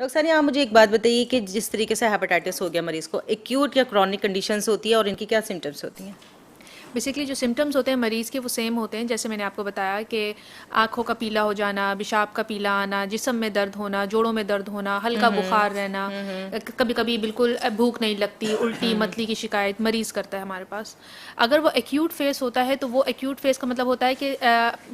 Doctor ثانیہ آپ مجھے ایک بات بتائیے کہ جس طریقے سے ہیپاٹائٹس ہو گیا مریض کو، ایکیوٹ یا کرونک کنڈیشنز ہوتی ہے اور ان کی کیا سمٹمس ہوتی ہیں؟ بیسکلی جو سمٹمز ہوتے ہیں مریض کے وہ سیم ہوتے ہیں، جیسے میں نے آپ کو بتایا کہ آنکھوں کا پیلا ہو جانا، پیشاب کا پیلا آنا، جسم میں درد ہونا، جوڑوں میں درد ہونا، ہلکا بخار رہنا، کبھی کبھی بالکل بھوک نہیں لگتی، الٹی متلی کی شکایت مریض کرتا ہے ہمارے پاس. اگر وہ ایکیوٹ فیس ہوتا ہے تو وہ ایکیوٹ فیس کا مطلب ہوتا ہے کہ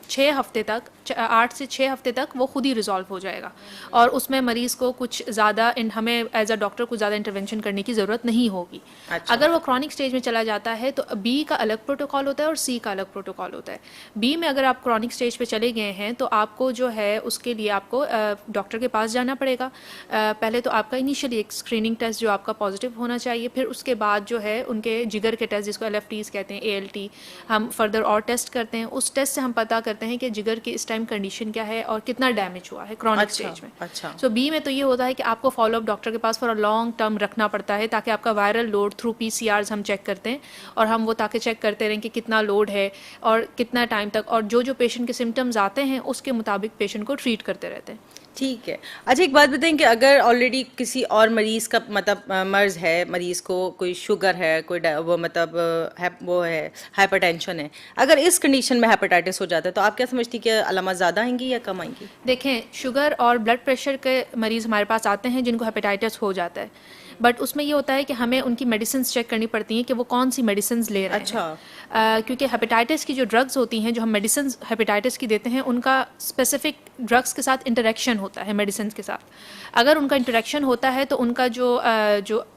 6 ہفتے تک، 8 سے 6 ہفتے تک وہ خود ہی ریزالو ہو جائے گا، اور اس میں مریض کو کچھ زیادہ ہمیں ایز اے ڈاکٹر کچھ زیادہ انٹروینشن کرنے کی ضرورت نہیں ہوگی. اگر وہ کرونک اسٹیج میں چلا جاتا ہے تو بی کا الگ پروٹوکال ہوتا ہے اور سی کا الگ پروٹوکال ہوتا ہے. بی میں اگر آپ کرونک اسٹیج پہ چلے گئے ہیں تو آپ کو جو ہے اس کے لیے آپ کو ڈاکٹر کے پاس جانا پڑے گا. پہلے تو آپ کا انیشلی ایک اسکریننگ ٹیسٹ جو آپ کا پازیٹیو ہونا چاہیے، پھر اس کے بعد جو ہے ان کے جگر کے ٹیسٹ جس کو LFTs کہتے ہیں، ALT، ہم فردر اور ٹیسٹ کرتے ہیں. اس ٹیسٹ سے ہم پتہ کرتے ہیں کہ جگر کی اس ٹائم کنڈیشن کیا ہے اور کتنا ڈیمیج ہوا ہے کرونک اسٹیج میں. سو بی میں تو یہ ہوتا ہے کہ آپ کو فالو اپ ڈاکٹر کے پاس فار لانگ ٹرم رکھنا پڑتا ہے، تاکہ آپ کا وائرل لوڈ تھرو PCRs ہم چیک کرتے ہیں، اور ہم وہ تاکہ چیک کرتے رہیں کہ کتنا لوڈ ہے اور کتنا ٹائم تک، اور جو پیشنٹ کے سمٹمز آتے ہیں اس کے مطابق پیشنٹ کو ٹریٹ کرتے رہتے ہیں. ٹھیک ہے. اچھا ایک بات بتائیں کہ اگر آلریڈی کسی اور مریض کا مطلب مرض ہے، مریض کو کوئی شوگر ہے، کوئی وہ مطلب وہ ہے ہائپر ٹینشن ہے، اگر اس کنڈیشن میں ہیپاٹائٹس ہو جاتا ہے تو آپ کیا سمجھتی کہ علامات زیادہ آئیں گی یا کم آئیں گی؟ دیکھیں، شوگر اور بلڈ پریشر کے مریض ہمارے پاس آتے ہیں جن کو ہیپاٹائٹس ہو جاتا ہے، بٹ اس میں یہ ہوتا ہے کہ ہمیں ان کی میڈیسنز چیک کرنی پڑتی ہیں کہ وہ کون سی میڈیسنز لے رہے ہیں. کیونکہ ہیپاٹائٹس کی جو ڈرگز ہوتی ہیں، جو ہم میڈیسنز ہیپاٹائٹس کی دیتے ہیں، ان کا اسپیسیفک ڈرگس کے ساتھ انٹریکشن ہوتا ہے میڈیسنز کے ساتھ. اگر ان کا انٹریکشن ہوتا ہے تو ان کا جو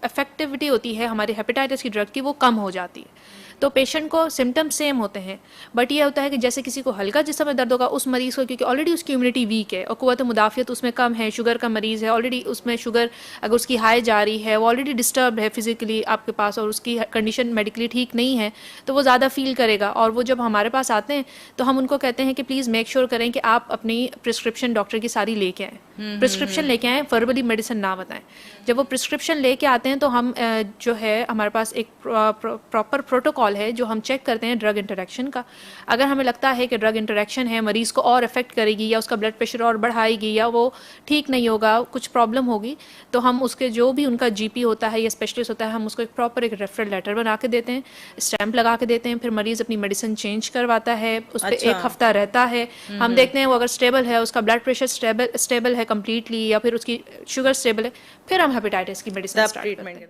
افیکٹیوٹی ہوتی ہے ہماری ہیپاٹائٹس کی ڈرگ کی وہ کم ہو جاتی ہے. تو پیشنٹ کو سمٹم سیم ہوتے ہیں، بٹ یہ ہوتا ہے کہ جیسے کسی کو ہلکا جسم میں درد ہوگا اس مریض کو، کیونکہ آلریڈی اس کی امیونٹی ویک ہے اور قوت مدافعت اس میں کم ہے، شوگر کا مریض ہے آلریڈی، اس میں شوگر اگر اس کی ہائی جا رہی ہے، وہ آلریڈی ڈسٹربڈ ہے فزیکلی آپ کے پاس، اور اس کی کنڈیشن میڈیکلی ٹھیک نہیں ہے، تو وہ زیادہ فیل کرے گا. اور وہ جب ہمارے پاس آتے ہیں تو ہم ان کو کہتے ہیں کہ پلیز میک شیور کریں کہ آپ اپنی پرسکرپشن ڈاکٹر کی ساری لے کے آئیں، پرسکرپشن لے کے آئیں، وربلی میڈیسن نہ بتائیں. جب وہ پرسکرپشن لے کے آتے ہیں تو ہم جو ہے ہمارے پاس ایک پراپر پروٹوکال ہے جو ہم چیک کرتے ہیں ڈرگ انٹریکشن کا. اگر ہمیں لگتا ہے کہ ڈرگ انٹریکشن ہے، مریض کو اور افیکٹ کرے گی یا اس کا بلڈ پریشر اور بڑھائے گی یا وہ ٹھیک نہیں ہوگا، کچھ پرابلم ہوگی، تو ہم اس کے جو بھی ان کا GP ہوتا ہے یا اسپیشلسٹ ہوتا ہے، ہم اس کو ایک پراپر ایک ریفرل لیٹر بنا کے دیتے ہیں، اسٹیمپ لگا کے دیتے ہیں. پھر مریض اپنی میڈیسن چینج کرواتا ہے، اس پہ 1 ہفتہ رہتا ہے. ہم دیکھتے ہیں وہ اگر اسٹیبل ہے، اس کا بلڈ پریشر اسٹیبل ہے کمپلیٹلی، یا پھر اس کی شوگر اسٹیبل ہے، پھر ہم ہیپاٹائٹس کی میڈیسن اسٹارٹ کرتے ہیں.